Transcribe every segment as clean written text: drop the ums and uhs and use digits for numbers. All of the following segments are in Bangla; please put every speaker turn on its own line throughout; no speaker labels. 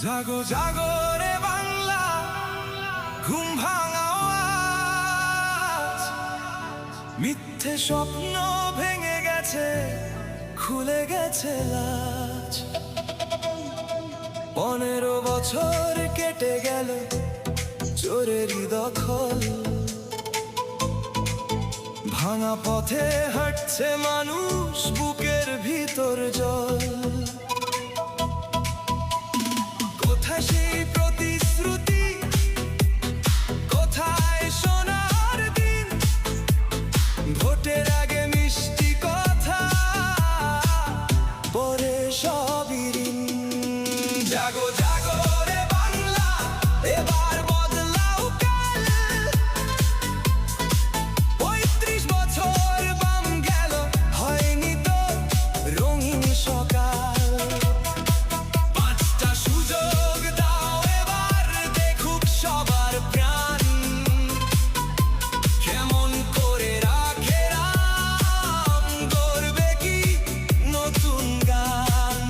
জাগো জাগো রে বাংলা, ঘুম ভাঙা আওয়াজ, মিথ্যে স্বপ্ন ভেঙে গেছে, খুলে গেছে লাজ। 15 বছর কেটে গেল চোরেরই দখল, ভাঙা পথে হাঁটছে মানুষ, বুকের ভিতর জল। কোথায় সেই প্রতিশ্রুতি, কোথায় সোনার দিন, ভোটের আগে মিষ্টি কথা, পরে সবই ঋণ। জাগো জাগো রে বাংলা, এবার বদলাও কাল। 35 বছর বাম গেল, হয়নি তো রঙিন সকাল। 5টা সুযোগ দাও এবার, দেখুক সবার প্রাণ, কেমন করে রাখে রাম, গড়বে কি নতুন গান।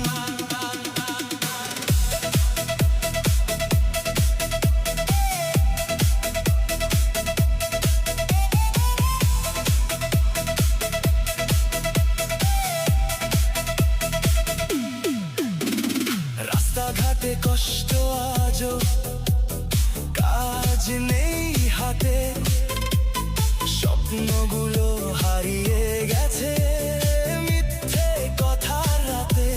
রাস্তাঘাটে কষ্ট আজও, কাজ নেই হাতে, স্বপ্নগুলো হারিয়ে গেছে মিথ্যে কথার রাতে।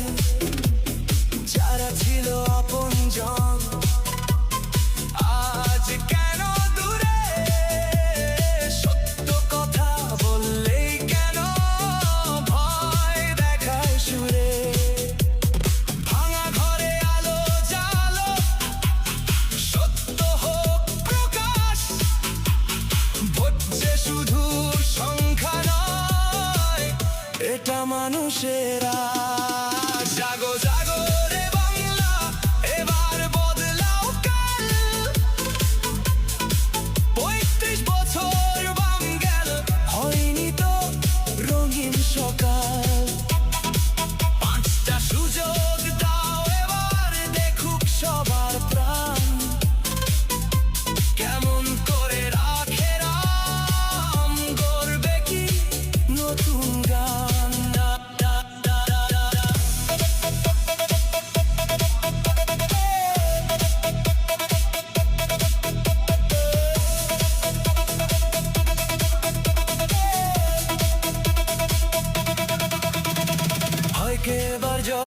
যারা ছিল আপনজন আজ কেন দূরে, সত্য কথা বললেই কেন ভয় দেখায় সুরে। ভাঙা ঘরে আলো জ্বালো, সত্য হোক প্রকাশ, ভোট যে শুধু সংখ্যা নয়, এটা মানুষেরা।